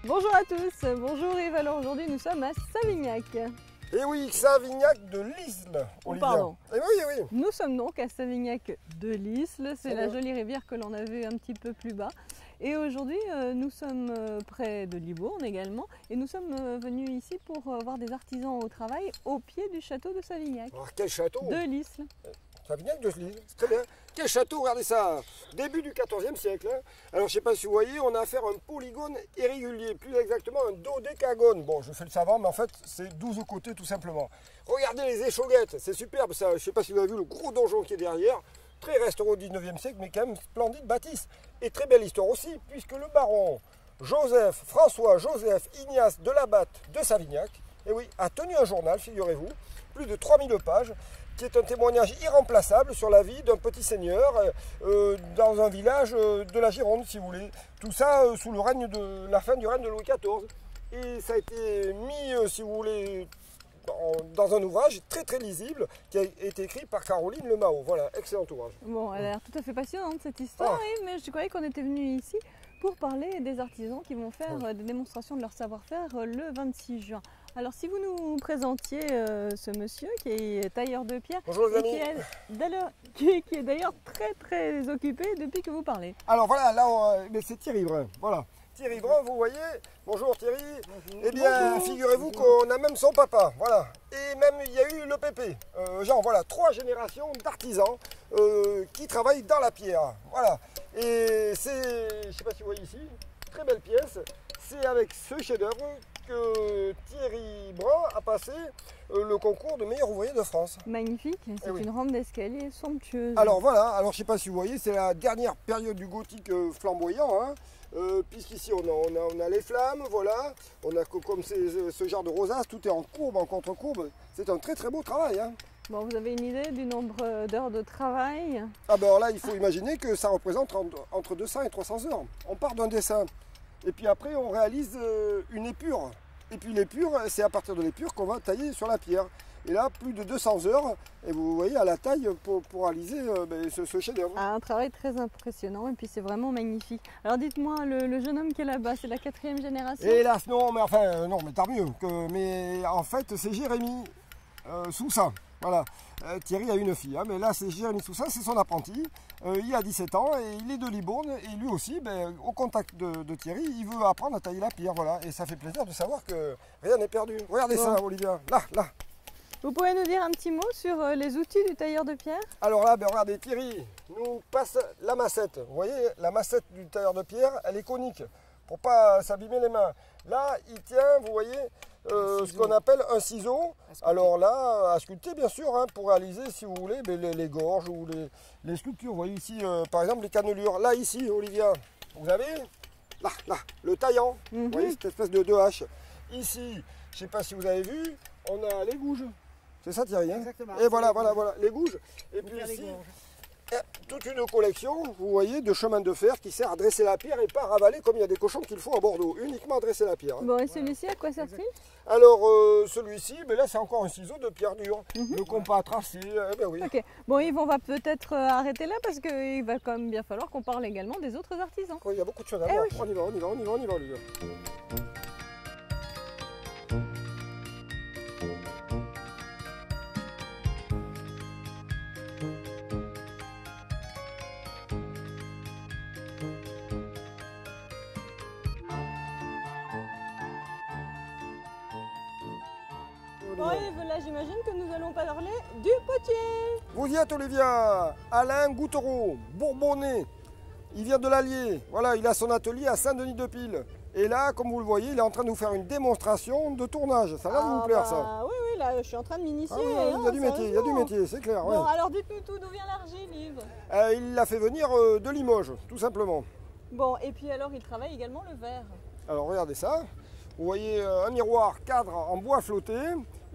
Bonjour à tous, bonjour Yves. Alors aujourd'hui nous sommes à Savignac. Et oui, Savignac de l'Isle, Olivia. Pardon. Et oui, oui. Nous sommes donc à Savignac de l'Isle, c'est Très la bien. jolie rivière que l'on a vue un petit peu plus bas. Et aujourd'hui nous sommes près de Libourne également et nous sommes venus ici pour voir des artisans au travail au pied du château de Savignac. Alors, quel château De l'Isle. Savignac de l'Isle, c'est très bien. Quel château, regardez ça, début du XIVe siècle. Hein. Alors, je ne sais pas si vous voyez, on a affaire à un polygone irrégulier, plus exactement un dodécagone. Bon, je fais le savant, mais en fait, c'est 12 côtés tout simplement. Regardez les échauguettes, c'est superbe ça. Je ne sais pas si vous avez vu le gros donjon qui est derrière. Très restauré au 19e siècle, mais quand même splendide bâtisse. Et très belle histoire aussi, puisque le baron François Joseph Ignace de Labatte de Savignac, et oui, a tenu un journal, figurez-vous, plus de 3000 pages, qui est un témoignage irremplaçable sur la vie d'un petit seigneur dans un village de la Gironde, si vous voulez. Tout ça sous le règne de la fin du règne de Louis XIV. Et ça a été mis, si vous voulez, dans un ouvrage très très lisible qui a été écrit par Caroline Le Mahot. Voilà, excellent ouvrage. Bon, elle a l'air tout à fait passionnante cette histoire, Yves, mais je croyais qu'on était venu ici pour parler des artisans qui vont faire des démonstrations de leur savoir-faire le 26 juin. Alors si vous nous présentiez ce monsieur qui est tailleur de pierre Bonjour les et amis. qui est d'ailleurs très occupé depuis que vous parlez. Alors voilà, là, mais c'est Thierry Brun. Voilà. Thierry Brun, vous voyez. Bonjour Thierry. Bonjour. Eh bien, figurez-vous qu'on a même son papa. Voilà. Et même il y a eu le pépé. Genre, voilà, 3 générations d'artisans qui travaillent dans la pierre. Voilà. Et c'est, je ne sais pas si vous voyez ici, très belle pièce. C'est avec ce chef-d'œuvre que Thierry Brun a passé le concours de meilleur ouvrier de France. Magnifique, c'est une rampe d'escalier somptueuse. Alors voilà, alors je ne sais pas si vous voyez, c'est la dernière période du gothique flamboyant, hein, puisqu'ici on a les flammes, voilà, on a comme ce genre de rosace, tout est en courbe, en contre-courbe, c'est un très beau travail. Hein. Bon, vous avez une idée du nombre d'heures de travail? Ah ben alors là, il faut imaginer que ça représente entre 200 et 300 heures. On part d'un dessin. Et puis après, on réalise une épure. Et puis l'épure, c'est à partir de l'épure qu'on va tailler sur la pierre. Et là, plus de 200 heures. Et vous voyez à la taille pour réaliser ce chef-d'œuvre. Un travail très impressionnant. Et puis c'est vraiment magnifique. Alors dites-moi, le jeune homme qui est là-bas, c'est la 4e génération? Hélas, non, mais enfin, non, mais tant mieux. Mais en fait, c'est Jérémy Soussin. Voilà. Thierry a une fille, hein, mais là c'est Jérémy Soussin, c'est son apprenti. Il a 17 ans et il est de Libourne et lui aussi, au contact de Thierry, il veut apprendre à tailler la pierre. Voilà. Et ça fait plaisir de savoir que rien n'est perdu. Regardez ça, Olivia. Là. Vous pouvez nous dire un petit mot sur les outils du tailleur de pierre? Alors là, regardez, Thierry nous passe la massette. Vous voyez, la massette du tailleur de pierre, elle est conique pour pas s'abîmer les mains. Là, il tient, vous voyez, ce qu'on appelle un ciseau. Alors là, à sculpter bien sûr, hein, pour réaliser, si vous voulez, les gorges ou les sculptures. Vous voyez ici, par exemple, les cannelures. Là, ici, Olivia, vous avez, là, le taillant. Vous voyez, cette espèce de hache. Ici, je ne sais pas si vous avez vu, on a les gouges. C'est ça Thierry, hein? Exactement. Et voilà, les gouges. Et puis ici, toute une collection, vous voyez, de chemin de fer qui sert à dresser la pierre et pas à ravaler comme il y a des cochons qu'il faut à Bordeaux, uniquement à dresser la pierre. Hein. Bon, et celui-ci, à quoi sert-il? Alors, celui-ci, là c'est encore un ciseau de pierre dure, le compas à tracer, oui. Ok, bon Yves, on va peut-être arrêter là parce qu'il va quand même bien falloir qu'on parle également des autres artisans. Il y a beaucoup de choses à voir, oui. on y va, Olivia. Bon Yves, là j'imagine que nous allons parler du potier. Vous y êtes Olivia, Alain Goutereau, Bourbonnais, il vient de l'Allier, voilà, il a son atelier à Saint-Denis-de-Pile. Et là, comme vous le voyez, il est en train de nous faire une démonstration de tournage, ça va vous plaire ça? Oui, là je suis en train de m'initier. Il y a du métier, c'est clair. Bon, alors dites-nous tout, d'où vient l'argile Yves? Il l'a fait venir de Limoges, tout simplement. Bon, et puis alors il travaille également le verre. Alors regardez ça, vous voyez un miroir cadre en bois flotté,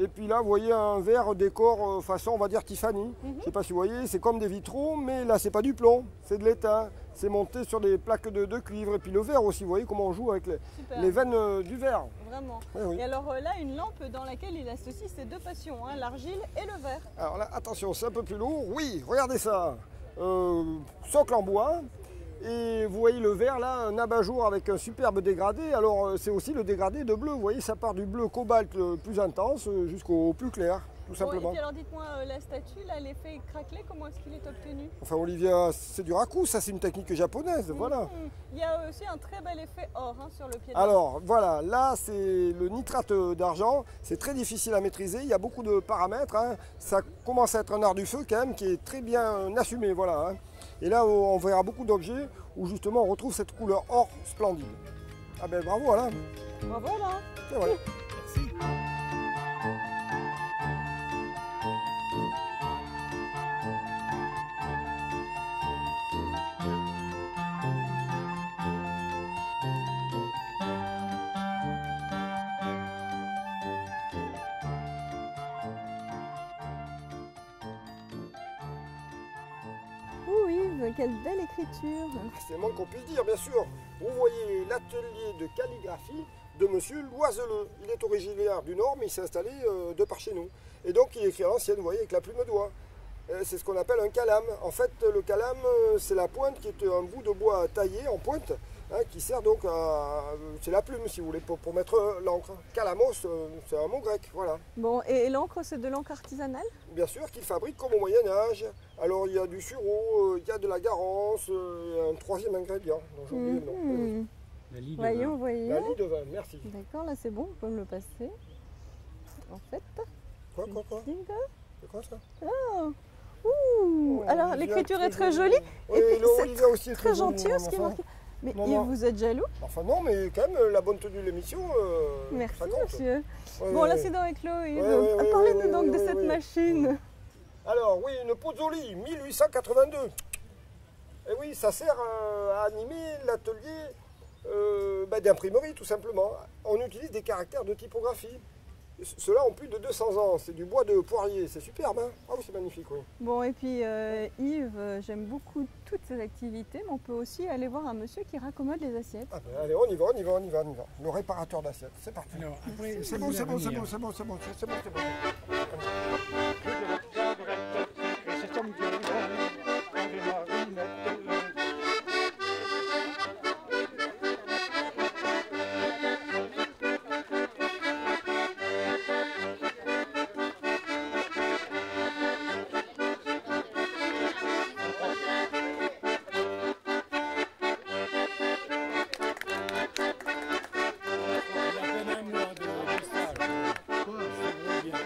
et puis là vous voyez un verre décor façon on va dire Tiffany. Je ne sais pas si vous voyez, c'est comme des vitraux, mais là c'est pas du plomb, c'est de l'étain. C'est monté sur des plaques de cuivre, et puis le verre aussi, vous voyez comment on joue avec les veines du verre. Vraiment. Oui. Et alors là, une lampe dans laquelle il associe ses deux passions, hein, l'argile et le verre. Alors là, attention, c'est un peu plus lourd. Oui, regardez ça. Socle en bois. Et vous voyez le vert là, un abat-jour avec un superbe dégradé. Alors c'est aussi le dégradé de bleu. Vous voyez, ça part du bleu cobalt le plus intense jusqu'au plus clair, tout Bon, simplement. et puis alors dites-moi, la statue, là, l'effet craquelé, comment est-ce qu'il est obtenu? Enfin Olivia, c'est du raku, ça c'est une technique japonaise, voilà. Il y a aussi un très bel effet or hein, sur le pied. Alors voilà, là c'est le nitrate d'argent, c'est très difficile à maîtriser, il y a beaucoup de paramètres, hein. Ça commence à être un art du feu quand même qui est très bien assumé, voilà. Hein. Et là on verra beaucoup d'objets où justement on retrouve cette couleur or splendide. Ah ben bravo Alain. Bravo là. C'est vrai. Merci. Oh Yves, quelle belle écriture. C'est le moins qu'on puisse dire, bien sûr. Vous voyez l'atelier de calligraphie de monsieur Loiseleux. Il est originaire du Nord, mais il s'est installé de par chez nous. Et donc il écrit à l'ancienne, vous voyez, avec la plume d'oie. C'est ce qu'on appelle un calame. En fait, le calame, c'est la pointe qui est un bout de bois taillé en pointe, hein, qui sert donc à... C'est la plume, si vous voulez, pour mettre l'encre. Calamos, c'est un mot grec, voilà. Bon, et l'encre, c'est de l'encre artisanale? Bien sûr qu'il fabrique comme au Moyen-Âge. Alors il y a du sureau, il y a de la garance, et un troisième ingrédient. dont j'ai oublié le nom. La lie de Voyons, vin. voyons. La lie de vin, merci. D'accord, là c'est bon, vous pouvez me le passer. En fait, Quoi Ding. C'est quoi ça? Oh. Ouh. Alors Olivia, l'écriture très est très jolie. jolie. Oui, Et puis, c'est Olivia aussi est très jolie, gentil hein, ce qui est enfin. marqué. Mais Non, Yves, non. vous êtes jaloux? Enfin non, mais quand même, la bonne tenue de l'émission, Merci ça compte. monsieur. Ouais, Bon, ouais, l'incident est clos, Yves. ouais, Parlez-nous ouais, donc ouais, de ouais, cette ouais. machine. Alors oui, une Pozzoli, 1882. Et oui, ça sert à animer l'atelier d'imprimerie tout simplement. On utilise des caractères de typographie. Ceux-là ont plus de 200 ans, c'est du bois de poirier, c'est superbe, hein? Ah oui, c'est magnifique, oui. Bon, et puis Yves, j'aime beaucoup toutes ces activités, mais on peut aussi aller voir un monsieur qui raccommode les assiettes. Ah ben, allez, on y va, on y va, on y va, on y va. Le réparateur d'assiettes, c'est parti. Alors, après, C'est vous bon, c'est allez bon, c'est venir. bon, c'est bon, c'est bon, c'est bon, c'est bon. Il a peine un mois de stage. C'est bien.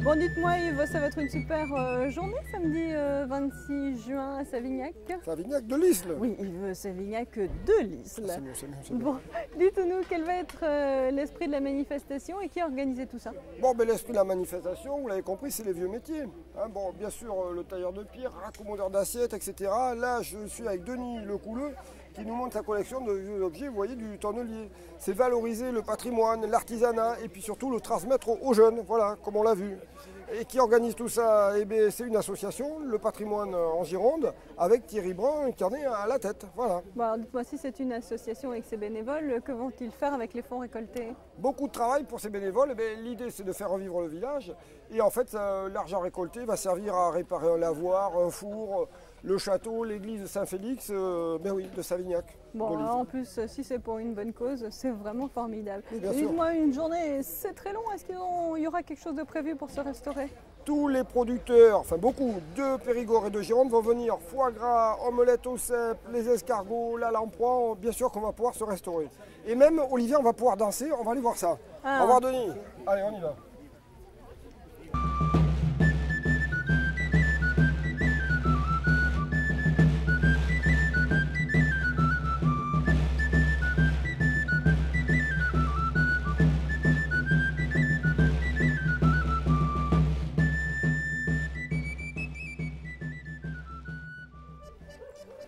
Bon, dites-moi Yves, ça va être une super journée samedi 26 juin à Savignac. Savignac de l'Isle. Oui, Yves, Savignac de l'Isle. C'est mieux, c'est mieux, c'est mieux. Bon, dites-nous quel va être l'esprit de la manifestation et qui a organisé tout ça? Bon, ben, l'esprit de la manifestation, vous l'avez compris, c'est les vieux métiers. Hein, bon, bien sûr, le tailleur de pierre, raccommodeur d'assiettes, etc. Là, je suis avec Denis Lecouleux qui nous montre sa collection de vieux objets, vous voyez, du tonnelier. C'est valoriser le patrimoine, l'artisanat et puis surtout le transmettre aux jeunes, voilà, comme on l'a vu. Et qui organise tout ça? Eh bien, c'est une association, le patrimoine en Gironde, avec Thierry Brun qui en est à la tête, voilà. Bon, alors dites-moi, si c'est une association et que c'est bénévole, que vont-ils faire avec les fonds récoltés? Beaucoup de travail pour ces bénévoles. Eh bien, l'idée, c'est de faire revivre le village. Et en fait, l'argent récolté va servir à réparer un lavoir, un four, le château, l'église de Saint-Félix, ben oui, de Savignac. Bon, de l'Isle. en plus, si c'est pour une bonne cause, c'est vraiment formidable. Oui, bien Et sûr. dites-moi, une journée, c'est très long. Est-ce qu'il y aura quelque chose de prévu pour se restaurer? Tous les producteurs, enfin beaucoup, de Périgord et de Gironde vont venir. Foie gras, omelette au cèpe, les escargots, la lamproie, bien sûr qu'on va pouvoir se restaurer. Et même, Olivier, on va pouvoir danser, on va aller voir ça. Ah. Au revoir, Denis. Allez, on y va.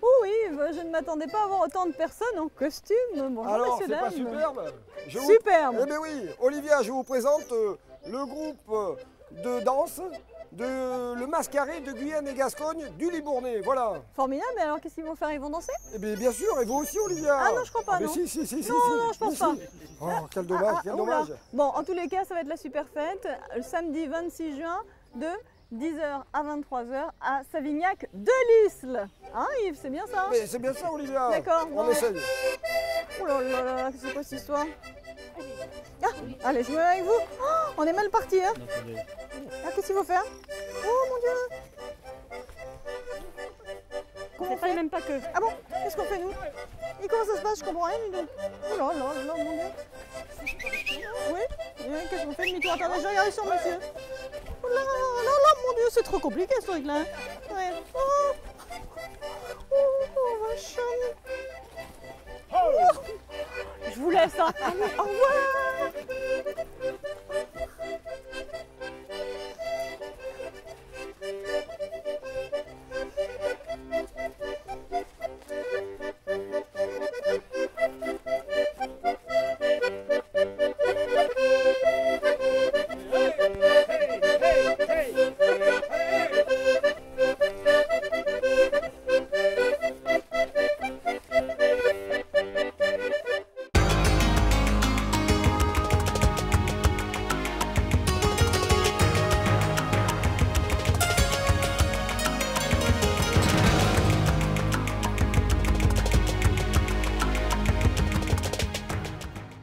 Oh Yves, je ne m'attendais pas à voir autant de personnes en costume. Bonjour, Alors, messieurs, c'est pas dames. superbe? Superbe. Eh bien oui, Olivia, je vous présente le groupe de danse de le Mascaré de Guyane et Gascogne du Libournais, voilà. Formidable, mais alors qu'est-ce qu'ils vont faire? Ils vont danser? Eh bien sûr, et vous aussi Olivia. Ah non, je crois pas, Mais non. si, si, Non, je pense pas. Oh, quel dommage, quel oula. dommage. Bon, en tous les cas, ça va être la super fête, le samedi 26 juin de 10h à 23h à Savignac de l'Isle. Hein Yves, c'est bien ça? Mais c'est bien ça Olivia. D'accord, On bon. essaye. Oh là là là, c'est quoi cette histoire? Ah, allez, je me mets avec vous. Oh, on est mal parti, hein? Ah, qu'est-ce qu'il faut faire? Oh mon Dieu! Comment on fait? Même pas que. Ah bon? Qu'est-ce qu'on fait nous? Et comment ça se passe? Je comprends rien du tout. Oh là là là, mon Dieu! Oui? Qu'est-ce qu'on fait? Demi-tour, attendez, je vais regarder sur monsieur. Oh là là là, mon Dieu, c'est trop compliqué ce truc-là. Ouais. Oh, vache. Je vous laisse, hein. Allez, au revoir!